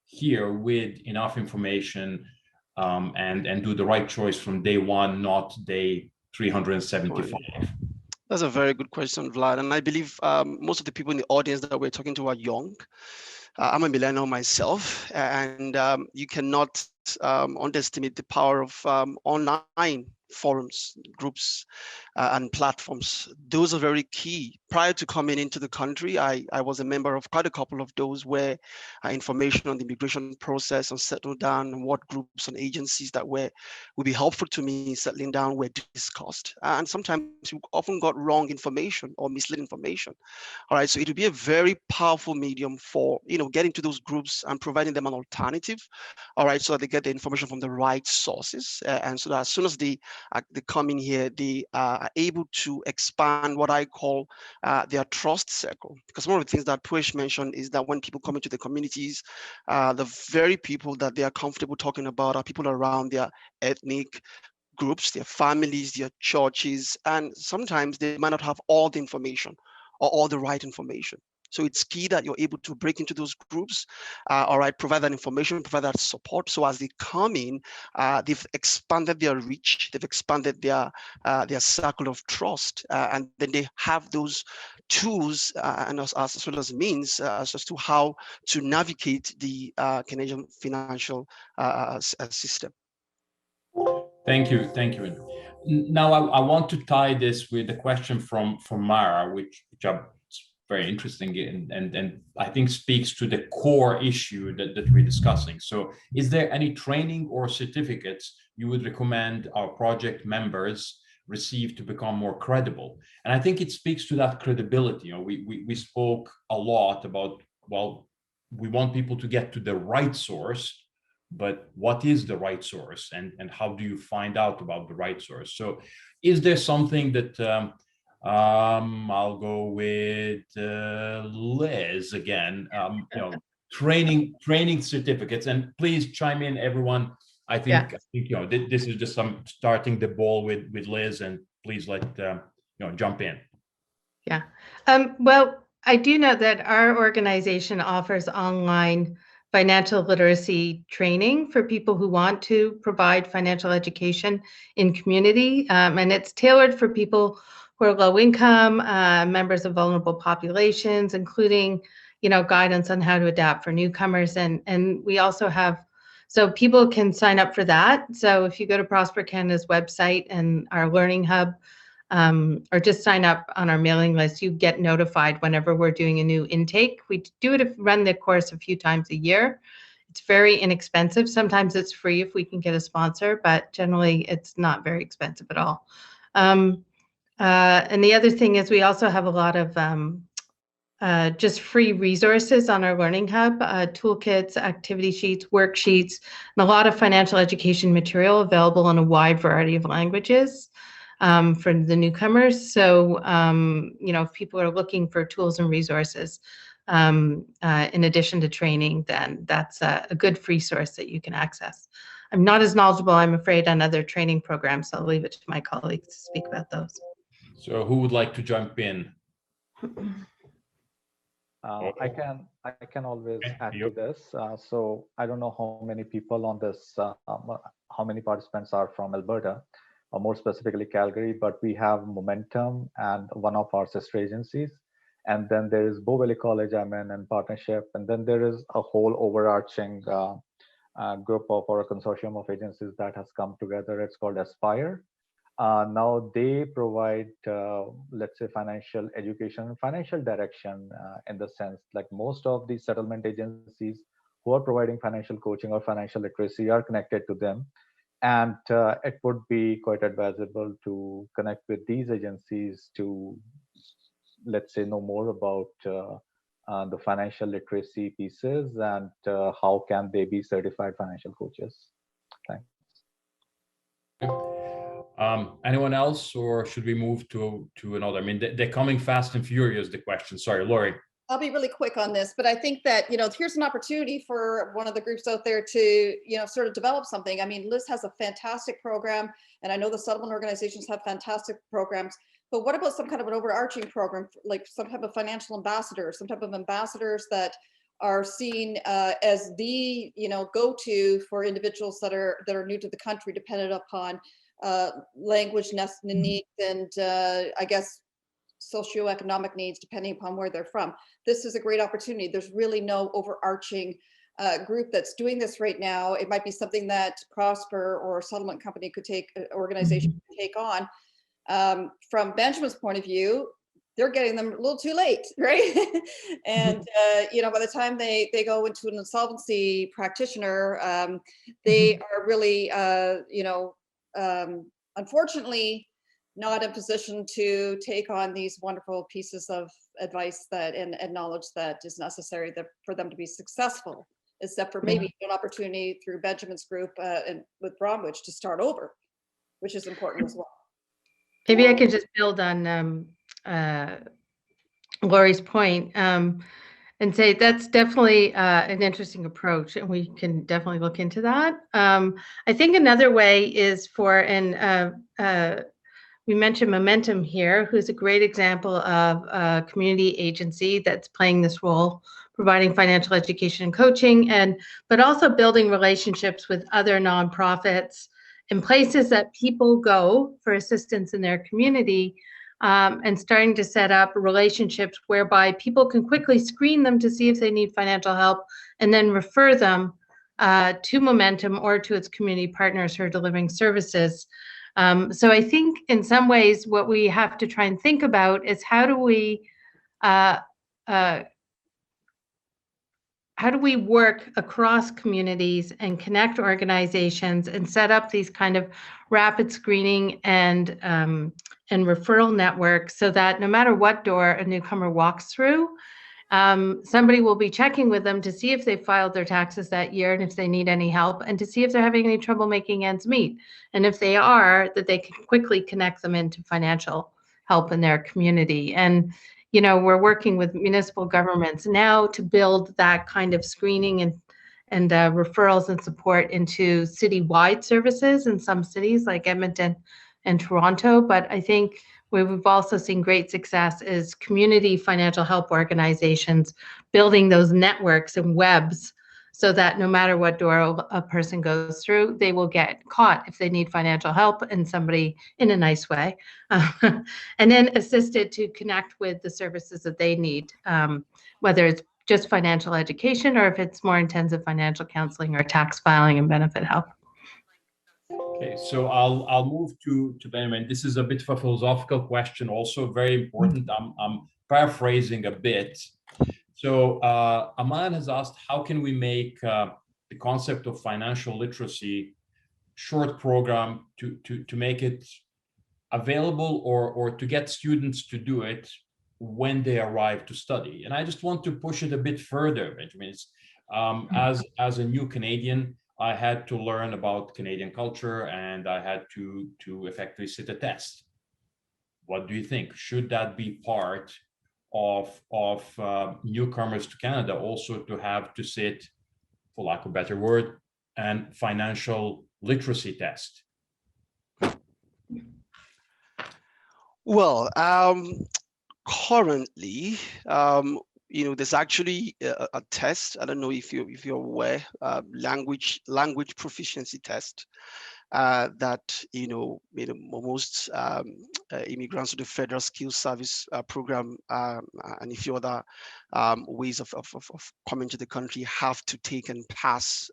here with enough information and do the right choice from day one, not day 375? That's a very good question, Vlad. And I believe most of the people in the audience that we're talking to are young. I'm a millennial myself, and you cannot underestimate the power of online forums, groups, and platforms. Those are very key. Prior to coming into the country, I was a member of quite a couple of those where information on the immigration process and settle down and what groups and agencies that would be helpful to me in settling down were discussed. And sometimes we often got wrong information or misleading information. All right, so it would be a very powerful medium for getting to those groups and providing them an alternative. All right, so that they get the information from the right sources, and so that as soon as they come in here, they are able to expand what I call their trust circle. Because one of the things that Push mentioned is that when people come into the communities, the very people that they are comfortable talking about are people around their ethnic groups, their families, their churches, and sometimes they might not have all the information or all the right information. So it's key that you're able to break into those groups, all right, provide that information, provide that support. So as they come in, they've expanded their reach, they've expanded their circle of trust, and then they have those tools and as well as means as to how to navigate the Canadian financial system. Thank you. Now I want to tie this with a question from Mara, which are very interesting and I think speaks to the core issue that we're discussing. So is there any training or certificates you would recommend our project members receive to become more credible? And I think it speaks to that credibility. We spoke a lot about, well, we want people to get to the right source, but what is the right source and how do you find out about the right source? So is there something that I'll go with Liz again, training certificates, and please chime in, everyone. I think this is just some starting the ball with Liz, and please let jump in. Yeah. Well, I do know that our organization offers online financial literacy training for people who want to provide financial education in community, and it's tailored for people who are low income, members of vulnerable populations, including, guidance on how to adapt for newcomers. And we also have, so people can sign up for that. So if you go to Prosper Canada's website and our Learning Hub, or just sign up on our mailing list, you get notified whenever we're doing a new intake. We run the course a few times a year. It's very inexpensive. Sometimes it's free if we can get a sponsor, but generally it's not very expensive at all. And the other thing is we also have a lot of just free resources on our Learning Hub, toolkits, activity sheets, worksheets, and a lot of financial education material available in a wide variety of languages for the newcomers. So, if people are looking for tools and resources in addition to training, then that's a good free source that you can access. I'm not as knowledgeable, I'm afraid, on other training programs. So I'll leave it to my colleagues to speak about those. So who would like to jump in? I can always Okay, add you. to this. So I don't know how many people on this, how many participants are from Alberta, or more specifically Calgary, but we have Momentum and one of our sister agencies. And then there is Bow Valley College I'm in partnership. And then there is a whole overarching group of, or a consortium of agencies that has come together. It's called Aspire. Now they provide, let's say, financial education and financial direction in the sense like most of the settlement agencies who are providing financial coaching or financial literacy are connected to them. And it would be quite advisable to connect with these agencies to, let's say, know more about the financial literacy pieces and how can they be certified financial coaches. Thanks. Anyone else, or should we move to another? I mean, they're coming fast and furious, the questions. Sorry, Lori. I'll be really quick on this, but I think that, here's an opportunity for one of the groups out there to, sort of develop something. I mean, Liz has a fantastic program, and I know the settlement organizations have fantastic programs, but what about some kind of an overarching program, like some type of financial ambassador, some type of ambassadors that are seen as the, go-to for individuals that are new to the country, dependent upon language needs and I guess socioeconomic needs, depending upon where they're from. This is a great opportunity. There's really no overarching group that's doing this right now. It might be something that Prosper or a settlement company could take, organization could take on. From Benjamin's point of view, they're getting them a little too late, right? And by the time they go into an insolvency practitioner, they are really unfortunately not in position to take on these wonderful pieces of advice and knowledge that is necessary for them to be successful, except for maybe an opportunity through Benjamin's group and with Bromwich to start over, which is important as well. Maybe I could just build on Lori's point and say that's definitely an interesting approach, and we can definitely look into that. I think another way is we mentioned Momentum here, who's a great example of a community agency that's playing this role, providing financial education and coaching, but also building relationships with other nonprofits and places that people go for assistance in their community, and starting to set up relationships whereby people can quickly screen them to see if they need financial help and then refer them to Momentum or to its community partners who are delivering services. So I think in some ways what we have to try and think about is how do we work across communities and connect organizations and set up these kind of rapid screening and referral networks so that no matter what door a newcomer walks through, somebody will be checking with them to see if they filed their taxes that year and if they need any help, and to see if they're having any trouble making ends meet. And if they are, that they can quickly connect them into financial help in their community. And we're working with municipal governments now to build that kind of screening and referrals and support into citywide services in some cities like Edmonton and Toronto. But I think where we've also seen great success is community financial help organizations building those networks and webs so that no matter what door a person goes through, they will get caught if they need financial help and somebody in a nice way, and then assisted to connect with the services that they need, whether it's just financial education or if it's more intensive financial counseling or tax filing and benefit help. Okay, so I'll move to Benjamin. This is a bit of a philosophical question, also very important. I'm paraphrasing a bit. So Aman has asked, how can we make the concept of financial literacy short program to make it available or to get students to do it when they arrive to study? And I just want to push it a bit further, Benjamin. As a new Canadian, I had to learn about Canadian culture, and I had to effectively sit a test. What do you think? Should that be part of newcomers to Canada, also to have to sit, for lack of a better word, and financial literacy test? Well, currently, there's actually a test. I don't know if you're aware, language proficiency test that most immigrants to the Federal Skills Service program and a few other ways of coming to the country have to take and pass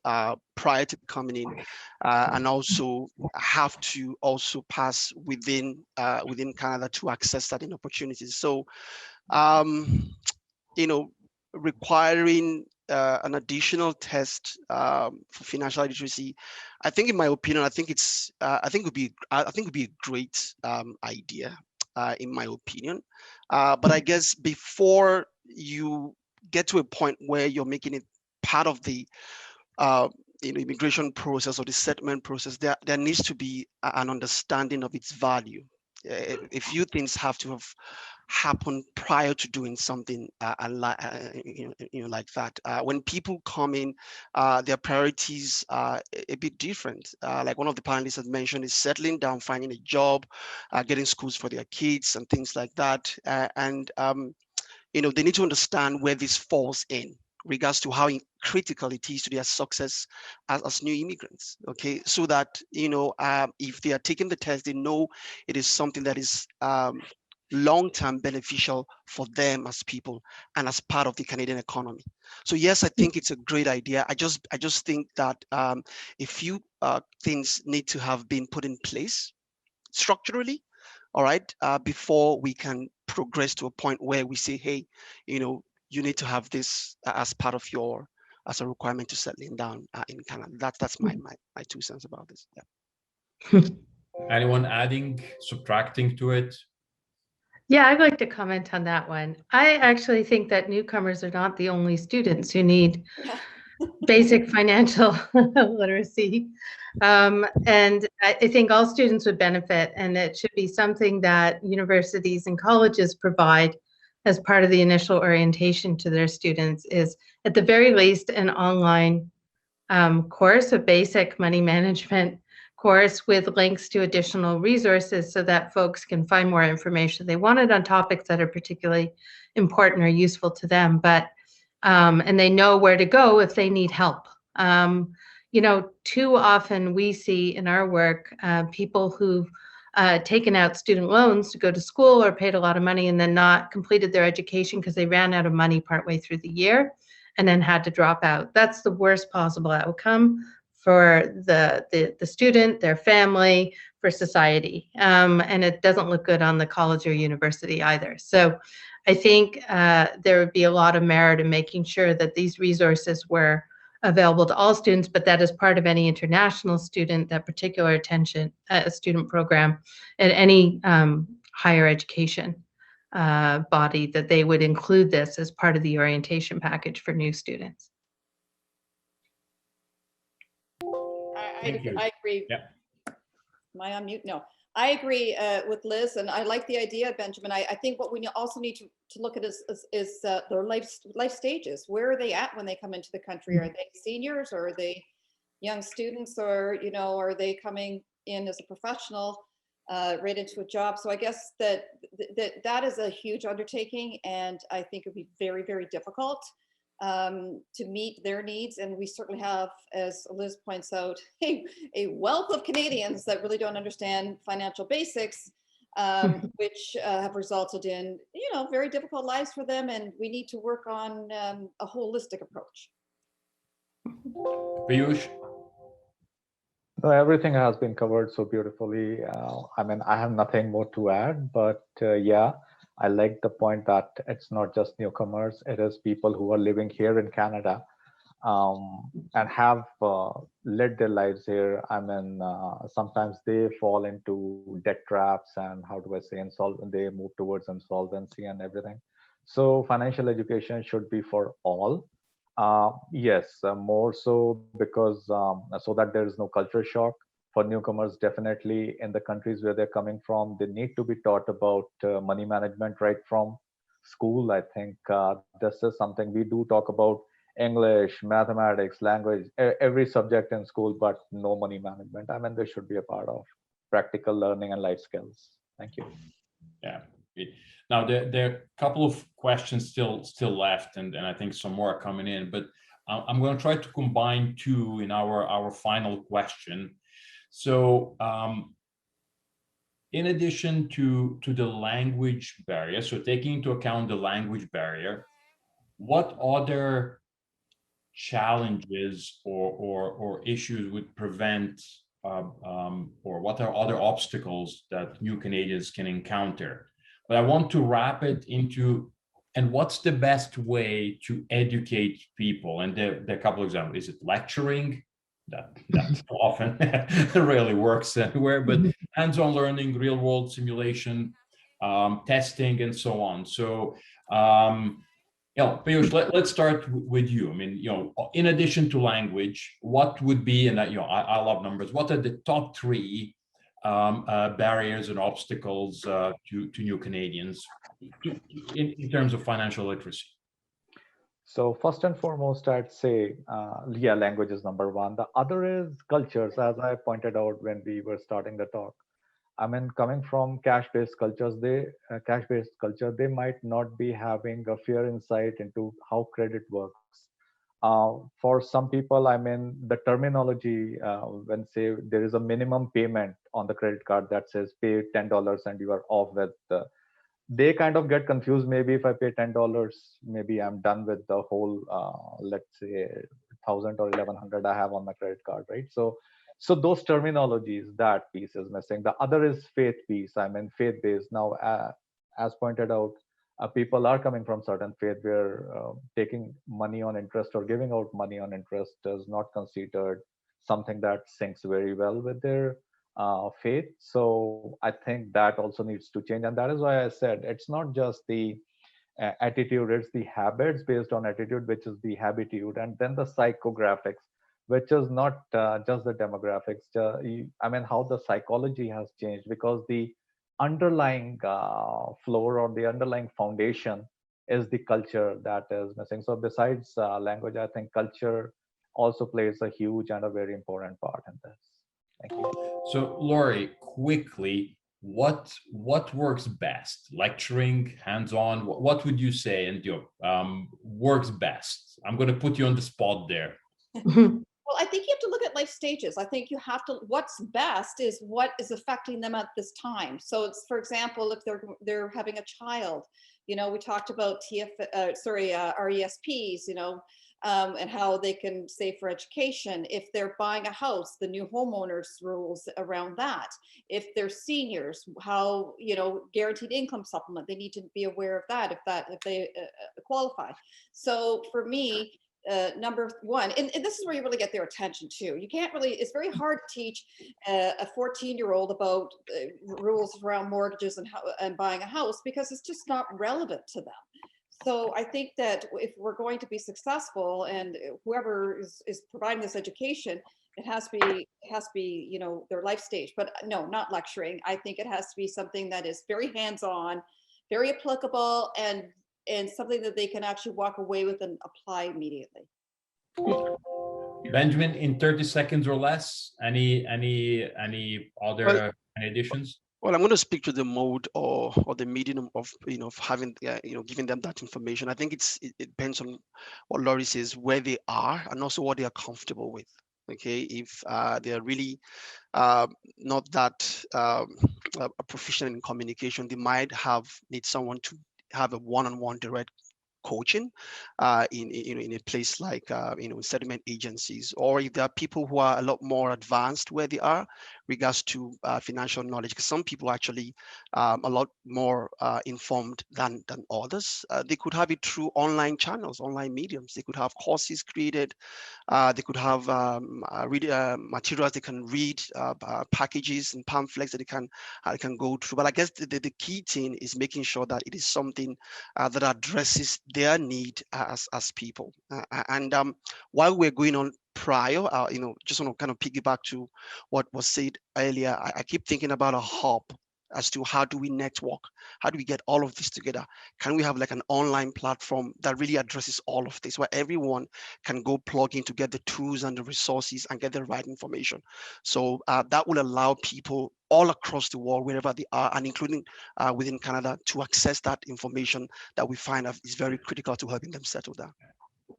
prior to coming in, and also have to also pass within Canada to access certain opportunities. So requiring an additional test for financial literacy, I think, in my opinion, I think would be a great idea, in my opinion. But I guess before you get to a point where you're making it part of the immigration process or the settlement process, there needs to be an understanding of its value. A few things have to have happened prior to doing something like that. When people come in, their priorities are a bit different. Like one of the panelists has mentioned, is settling down, finding a job, getting schools for their kids and things like that. And they need to understand where this falls in regards to how critical it is to their success as new immigrants. Okay, so that if they are taking the test, they know it is something that is long-term beneficial for them as people and as part of the Canadian economy. So yes, I think it's a great idea. I just think that a few things need to have been put in place structurally, all right, before we can progress to a point where we say, hey, you need to have this as part of as a requirement to settling down in Canada. That's my 2 cents about this. Yeah. Anyone adding, subtracting to it? Yeah, I'd like to comment on that one. I actually think that newcomers are not the only students who need basic financial literacy. And I think all students would benefit, and it should be something that universities and colleges provide as part of the initial orientation to their students, is at the very least an online course, a basic money management course with links to additional resources so that folks can find more information they wanted on topics that are particularly important or useful to them, but and they know where to go if they need help. Too often we see in our work people who've taken out student loans to go to school or paid a lot of money and then not completed their education because they ran out of money partway through the year and then had to drop out. That's the worst possible outcome for the student, their family, for society. And it doesn't look good on the college or university either. So I think there would be a lot of merit in making sure that these resources were available to all students, but that is part of any international student, that particular attention student program at any higher education body, that they would include this as part of the orientation package for new students. I agree. Yeah. Am I on mute? No. I agree with Liz, and I like the idea, Benjamin. I think what we also need to look at is their life stages. Where are they at when they come into the country? Are they seniors, or are they young students, or are they coming in as a professional right into a job? So I guess that is a huge undertaking, and I think it would be very, very difficult to meet their needs. And we certainly have, as Liz points out, a wealth of Canadians that really don't understand financial basics, which have resulted in, very difficult lives for them. And we need to work on a holistic approach. Piyush? No, everything has been covered so beautifully. I have nothing more to add, but yeah, I like the point that it's not just newcomers, it is people who are living here in Canada and have led their lives here. Sometimes they fall into debt traps and they move towards insolvency and everything. So financial education should be for all. Yes, more so because so that there is no culture shock. For newcomers, definitely in the countries where they're coming from, they need to be taught about money management right from school. I think this is something we do talk about English, mathematics, language, every subject in school, but no money management. I mean, this should be a part of practical learning and life skills. Thank you. Yeah. Now there are a couple of questions still left, and I think some more are coming in, but I'm going to try to combine two in our final question. So in addition to the language barrier, so taking into account the language barrier, what other challenges or issues would prevent or what are other obstacles that new Canadians can encounter? But I want to wrap it into, and what's the best way to educate people? And there are a couple of examples. Is it lecturing? That often rarely works anywhere, but hands-on learning, real-world simulation, testing, and so on. So Piyush, let's start with you. I mean, in addition to language, what would be, and I love numbers, what are the top three barriers and obstacles to new Canadians in terms of financial literacy? So first and foremost, I'd say, yeah, language is number one. The other is cultures, as I pointed out when we were starting the talk. I mean, coming from cash-based cultures, they might not be having a fair insight into how credit works. For some people, I mean, the terminology, when say there is a minimum payment on the credit card that says pay $10 and you are off with they kind of get confused. Maybe if I pay $10, maybe I'm done with the whole, let's say, 1,000 or 1,100 I have on my credit card, right? So those terminologies, that piece is missing. The other is faith piece. I mean, faith-based. Now, as pointed out, people are coming from certain faith where taking money on interest or giving out money on interest is not considered something that syncs very well with their faith. So I think that also needs to change. And that is why I said it's not just the attitude, it's the habits based on attitude, which is the habitude, and then the psychographics, which is not just the demographics. I mean, how the psychology has changed, because the underlying floor or the underlying foundation is the culture that is missing. So besides language, I think culture also plays a huge and a very important part in this. Thank you. So Laurie, quickly, what works best? Lecturing, hands-on, what would you say, and works best? I'm going to put you on the spot there. Well, I think you have to look at life stages. I think you have to, what's best is what is affecting them at this time. So it's, for example, if they're having a child, we talked about RESPs, and how they can save for education. If they're buying a house, the new homeowners rules around that. If they're seniors, how, guaranteed income supplement, they need to be aware of that if they qualify. So for me, number one, and this is where you really get their attention too. You can't really, it's very hard to teach a 14-year-old about rules around mortgages and buying a house, because it's just not relevant to them. So I think that if we're going to be successful, and whoever is providing this education, it has to be, their life stage. But no, not lecturing. I think it has to be something that is very hands-on, very applicable, and something that they can actually walk away with and apply immediately. Benjamin, in 30 seconds or less, any other additions? Well, I'm going to speak to the mode or the medium of having giving them that information. I think it depends on what Laurie says, where they are, and also what they are comfortable with. Okay, if they are really not that proficient in communication, they might need someone to have a one-on-one direct coaching in a place like settlement agencies, or if there are people who are a lot more advanced where they are regards to financial knowledge, because some people actually a lot more informed than others. They could have it through online channels, online mediums. They could have courses created. They could have materials they can read, packages and pamphlets that they can go through. But I guess the key thing is making sure that it is something that addresses their need as people. And while we're going on prior, just want to kind of piggyback to what was said earlier. I keep thinking about a hub as to how do we network, how do we get all of this together. Can we have like an online platform that really addresses all of this, where everyone can go plug in to get the tools and the resources and get the right information. So that will allow people all across the world, wherever they are, and including within Canada, to access that information that we find is very critical to helping them settle down.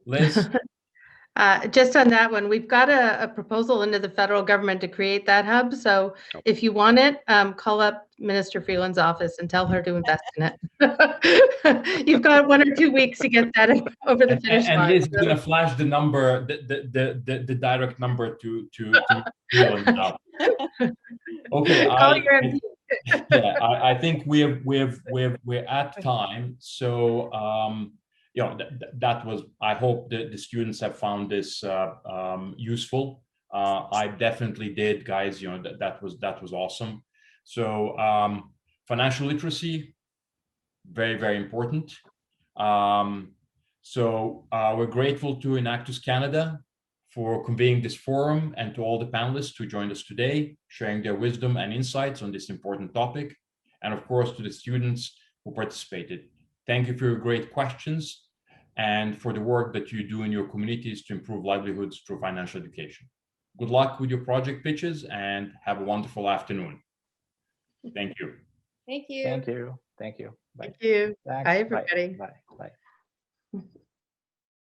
Liz? Just on that one, we've got a proposal into the federal government to create that hub. So if you want it, call up Minister Freeland's office and tell her to invest in it. You've got 1 or 2 weeks to get that over the finish line. And Liz is going to flash the number, the direct number to Freeland now. Okay, I think we're at time. So that was, I hope that the students have found this useful. I definitely did, guys. That was awesome. So financial literacy, very, very important. So we're grateful to Enactus Canada for convening this forum, and to all the panelists who joined us today, sharing their wisdom and insights on this important topic, and of course to the students who participated. Thank you for your great questions and for the work that you do in your communities to improve livelihoods through financial education. Good luck with your project pitches, and have a wonderful afternoon. Thank you. Thank you. Thank you. Thank you. Bye. Thank you. Thanks. Bye, everybody. Bye. Bye.